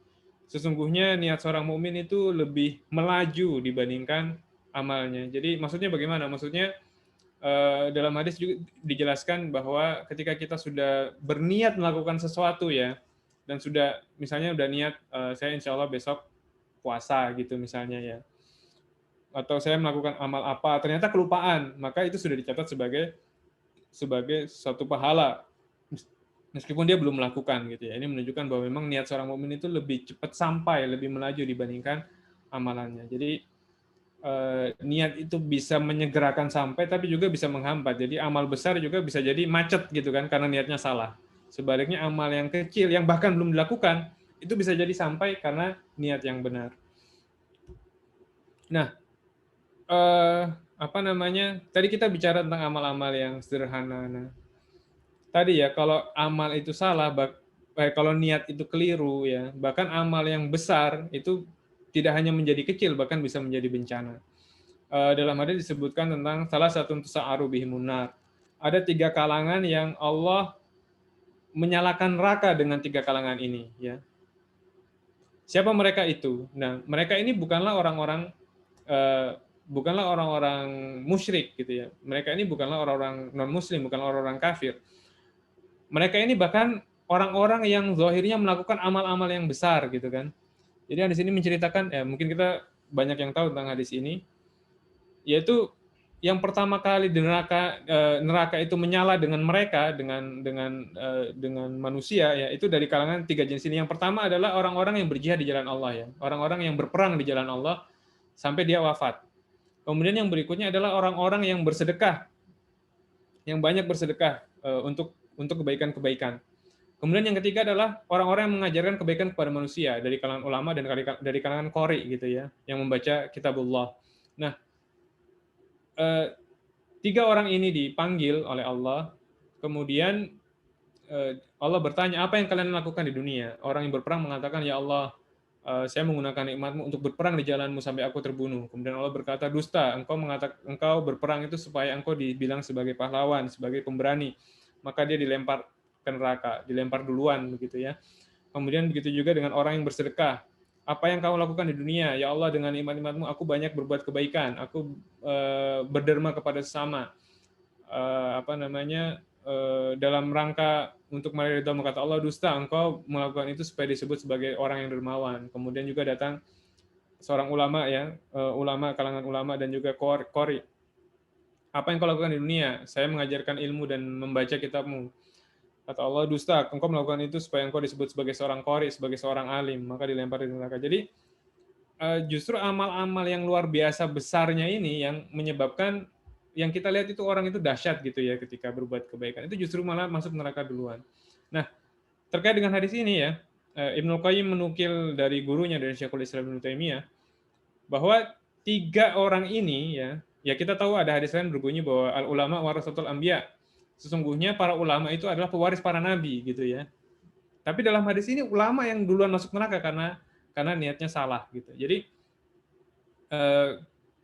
Sesungguhnya niat seorang mukmin itu lebih melaju dibandingkan amalnya. Jadi maksudnya bagaimana? Maksudnya dalam hadis juga dijelaskan bahwa ketika kita sudah berniat melakukan sesuatu ya, dan sudah misalnya udah niat saya insya Allah besok puasa gitu misalnya ya, atau saya melakukan amal apa ternyata kelupaan, maka itu sudah dicatat sebagai suatu pahala meskipun dia belum melakukan gitu ya. Ini menunjukkan bahwa memang niat seorang mukmin itu lebih cepat sampai, lebih melaju dibandingkan amalannya. Jadi niat itu bisa menyegerakan sampai tapi juga bisa menghambat. Jadi amal besar juga bisa jadi macet gitu kan karena niatnya salah. Sebaliknya amal yang kecil yang bahkan belum dilakukan itu bisa jadi sampai karena niat yang benar. Nah, apa namanya? Tadi kita bicara tentang amal-amal yang sederhana. Nah, tadi ya kalau amal itu salah, kalau niat itu keliru ya, bahkan amal yang besar itu tidak hanya menjadi kecil bahkan bisa menjadi bencana. Dalam hadis disebutkan tentang salah satu tusa'aru bihimun nar. Ada 3 kalangan yang Allah menyalakan neraka dengan 3 kalangan ini ya. Siapa mereka itu? Nah, mereka ini bukanlah orang-orang bukanlah orang-orang musyrik gitu ya. Mereka ini bukanlah orang-orang non muslim, bukan orang-orang kafir. Mereka ini bahkan orang-orang yang zahirnya melakukan amal-amal yang besar gitu kan. Jadi hadis ini menceritakan ya mungkin kita banyak yang tahu tentang hadis ini, yaitu yang pertama kali di neraka itu menyala dengan mereka dengan manusia ya itu dari kalangan 3 jenis ini. Yang pertama adalah orang-orang yang berjihad di jalan Allah ya, orang-orang yang berperang di jalan Allah sampai dia wafat. Kemudian yang berikutnya adalah orang-orang yang bersedekah, yang banyak bersedekah untuk kebaikan-kebaikan. Kemudian yang ketiga adalah orang-orang yang mengajarkan kebaikan kepada manusia dari kalangan ulama dan dari kalangan qori gitu ya, yang membaca kitabullah. Nah, 3 orang ini dipanggil oleh Allah, kemudian Allah bertanya, apa yang kalian lakukan di dunia? Orang yang berperang mengatakan, ya Allah, saya menggunakan nikmatmu untuk berperang di jalanmu sampai aku terbunuh. Kemudian Allah berkata, dusta, engkau berperang itu supaya engkau dibilang sebagai pahlawan, sebagai pemberani. Maka dia dilempar ke neraka, dilempar duluan begitu ya. Kemudian begitu juga dengan orang yang bersedekah. Apa yang kamu lakukan di dunia? Ya Allah, dengan nikmat-nikmatmu aku banyak berbuat kebaikan, aku berderma kepada sesama. Apa namanya? Dalam rangka untuk meraih ridhamu, kata Allah, dusta, engkau melakukan itu supaya disebut sebagai orang yang dermawan. Kemudian juga datang seorang ulama ya, ulama kalangan ulama dan juga qori. Apa yang kau lakukan di dunia? Saya mengajarkan ilmu dan membaca kitabmu. Kata Allah, dusta, engkau melakukan itu supaya engkau disebut sebagai seorang qori, sebagai seorang alim, maka dilempar di neraka. Jadi justru amal-amal yang luar biasa besarnya ini yang menyebabkan yang kita lihat itu orang itu dahsyat gitu ya ketika berbuat kebaikan. Itu justru malah masuk neraka duluan. Nah, terkait dengan hadis ini ya, Ibnu Qayyim menukil dari gurunya, dari Syekhul Islam Ibnu Taimiyah, bahwa 3 orang ini ya kita tahu ada hadis lain berbunyi bahwa al ulama warasatul anbiya. Sesungguhnya para ulama itu adalah pewaris para nabi gitu ya. Tapi dalam hadis ini ulama yang duluan masuk neraka karena niatnya salah gitu. Jadi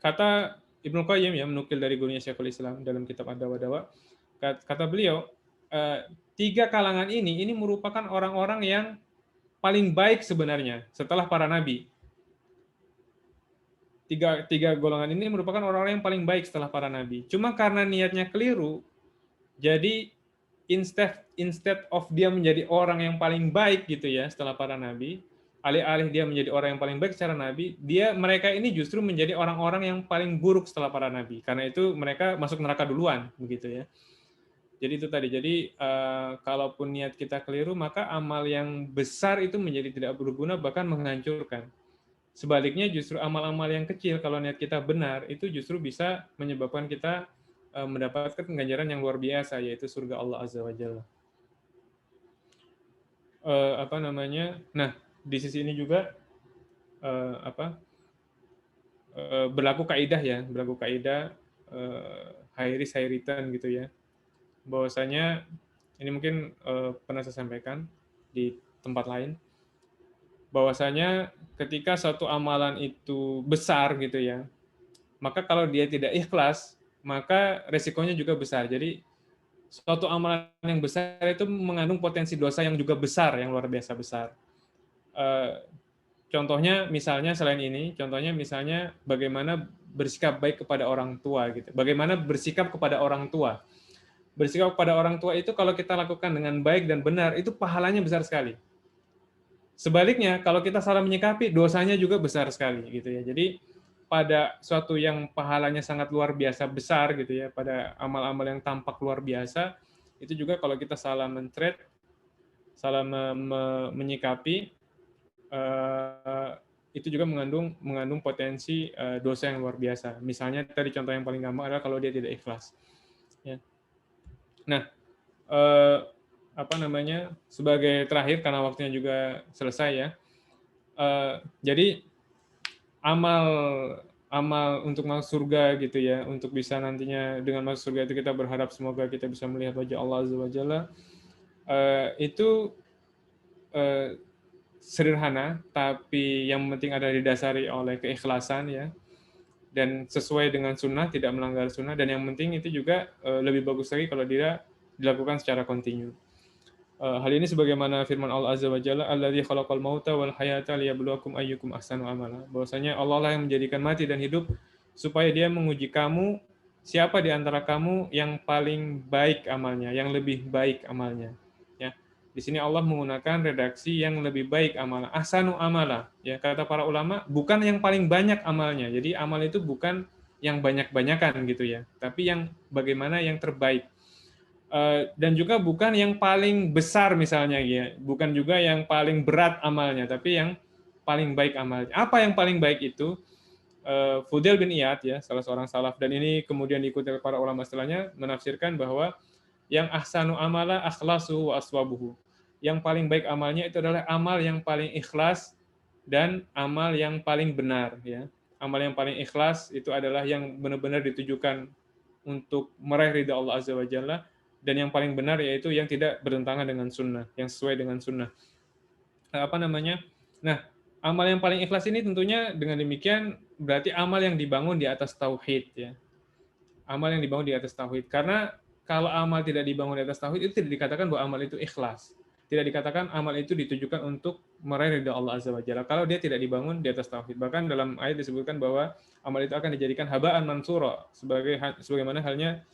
kata Ibnu Qayyim ya menukil dari gurunya Syekhul Islam dalam kitab Ad-Dawa, kata beliau 3 kalangan ini merupakan orang-orang yang paling baik sebenarnya setelah para nabi. Tiga golongan ini merupakan orang-orang yang paling baik setelah para nabi. Cuma karena niatnya keliru, jadi instead of dia menjadi orang yang paling baik gitu ya setelah para nabi, alih-alih dia menjadi orang yang paling baik secara nabi, mereka ini justru menjadi orang-orang yang paling buruk setelah para nabi. Karena itu mereka masuk neraka duluan, begitu ya. Jadi itu tadi. Jadi kalaupun niat kita keliru, maka amal yang besar itu menjadi tidak berguna, bahkan menghancurkan. Sebaliknya justru amal-amal yang kecil, kalau niat kita benar, itu justru bisa menyebabkan kita mendapatkan ganjaran yang luar biasa, yaitu surga Allah Azza wa Jalla. Apa namanya? Nah, di sisi ini juga berlaku kaidah ya, high risk high return gitu ya. Bahwasanya ini mungkin pernah saya sampaikan di tempat lain, bahwasanya ketika suatu amalan itu besar gitu ya, maka kalau dia tidak ikhlas, maka resikonya juga besar. Jadi suatu amalan yang besar itu mengandung potensi dosa yang juga besar, yang luar biasa besar. Contohnya misalnya bagaimana bersikap baik kepada orang tua gitu. Bagaimana bersikap kepada orang tua. Bersikap kepada orang tua itu kalau kita lakukan dengan baik dan benar, itu pahalanya besar sekali. Sebaliknya, kalau kita salah menyikapi, dosanya juga besar sekali gitu ya. Jadi pada suatu yang pahalanya sangat luar biasa besar gitu ya, pada amal-amal yang tampak luar biasa, itu juga kalau kita salah mentreat, salah menyikapi, itu juga mengandung potensi dosa yang luar biasa. Misalnya tadi contoh yang paling gampang adalah kalau dia tidak ikhlas. Ya. Nah, sebagai terakhir karena waktunya juga selesai ya. Jadi amal untuk masuk surga gitu ya, untuk bisa nantinya dengan masuk surga itu kita berharap semoga kita bisa melihat wajah Allah Azza wa Jalla. Itu sederhana, tapi yang penting adalah didasari oleh keikhlasan ya, dan sesuai dengan sunnah, tidak melanggar sunnah, dan yang penting itu juga lebih bagus lagi kalau dia dilakukan secara kontinu. Hal ini sebagaimana firman Allah Azza wa Jalla, "Alladzi khalaqal mauta wal hayata liyabluwakum ayyukum ahsanu amala." Bahwasanya Allah lah yang menjadikan mati dan hidup supaya Dia menguji kamu siapa di antara kamu yang paling baik amalnya, yang lebih baik amalnya. Ya. Di sini Allah menggunakan redaksi yang lebih baik amalnya, ahsanu amala. Ya, kata para ulama, bukan yang paling banyak amalnya. Jadi amal itu bukan yang banyak-banyakan gitu ya, tapi yang bagaimana yang terbaik. Dan juga bukan yang paling besar misalnya ya, bukan juga yang paling berat amalnya, tapi yang paling baik amalnya. Apa yang paling baik itu? Fudail bin Iyad ya, salah seorang salaf, dan ini kemudian diikuti oleh para ulama setelahnya, menafsirkan bahwa yang ahsanu amala akhlasu wa aswabuhu. Yang paling baik amalnya itu adalah amal yang paling ikhlas dan amal yang paling benar ya. Amal yang paling ikhlas itu adalah yang benar-benar ditujukan untuk meraih ridha Allah Azza wa Jalla, dan yang paling benar yaitu yang tidak bertentangan dengan sunnah, yang sesuai dengan sunnah. Nah, amal yang paling ikhlas ini tentunya dengan demikian berarti amal yang dibangun di atas tauhid ya. Amal yang dibangun di atas tauhid. Karena kalau amal tidak dibangun di atas tauhid, itu tidak dikatakan bahwa amal itu ikhlas. Tidak dikatakan amal itu ditujukan untuk meraih ridha Allah Azza wa Jalla kalau dia tidak dibangun di atas tauhid. Bahkan dalam ayat disebutkan bahwa amal itu akan dijadikan habaan mansura, sebagaimana halnya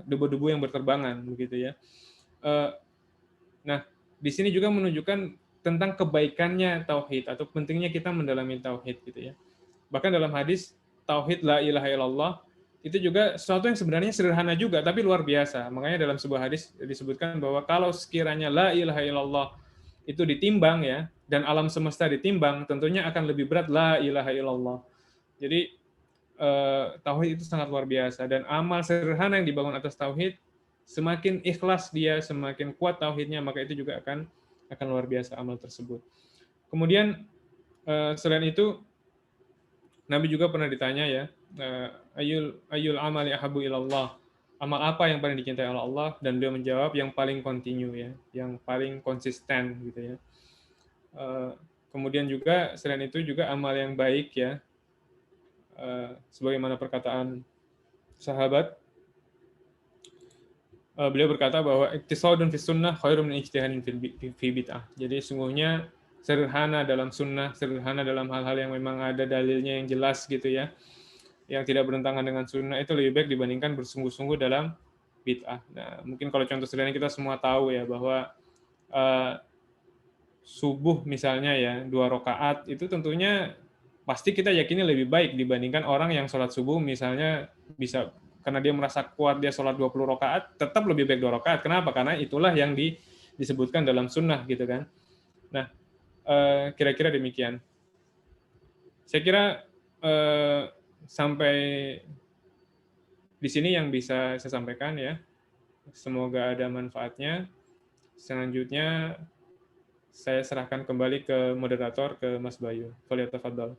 debu-debu yang berterbangan begitu ya. Nah, di sini juga menunjukkan tentang kebaikannya tauhid atau pentingnya kita mendalami tauhid gitu ya. Bahkan dalam hadis tauhid la ilaha illallah itu juga sesuatu yang sebenarnya sederhana juga tapi luar biasa. Makanya dalam sebuah hadis disebutkan bahwa kalau sekiranya la ilaha illallah itu ditimbang ya, dan alam semesta ditimbang, tentunya akan lebih berat la ilaha illallah. Jadi tauhid itu sangat luar biasa, dan amal sederhana yang dibangun atas tauhid, semakin ikhlas dia, semakin kuat tauhidnya, maka itu juga akan luar biasa amal tersebut. Kemudian selain itu Nabi juga pernah ditanya ya, ayul amali ahabu ilallah, amal apa yang paling dicintai oleh Allah, dan beliau menjawab yang paling kontinu ya, yang paling konsisten gitu ya. Kemudian juga selain itu juga amal yang baik ya, sebagaimana perkataan sahabat, beliau berkata bahwa iktisadun fi sunnah khairun min ijtihadin fi bid'ah. Jadi sungguhnya sederhana dalam sunnah, sederhana dalam hal-hal yang memang ada dalilnya yang jelas gitu ya, yang tidak bertentangan dengan sunnah, itu lebih baik dibandingkan bersungguh-sungguh dalam bid'ah. Nah, mungkin kalau contoh sederhana kita semua tahu ya bahwa subuh misalnya ya 2 rakaat, itu tentunya pasti kita yakini lebih baik dibandingkan orang yang sholat subuh misalnya bisa karena dia merasa kuat dia sholat 20 rakaat, tetap lebih baik 2 rakaat. Kenapa? Karena itulah yang disebutkan dalam sunnah gitu kan. Nah, kira-kira demikian. Saya kira sampai di sini yang bisa saya sampaikan ya. Semoga ada manfaatnya. Selanjutnya saya serahkan kembali ke moderator, ke Mas Bayu. Falyatafadhal.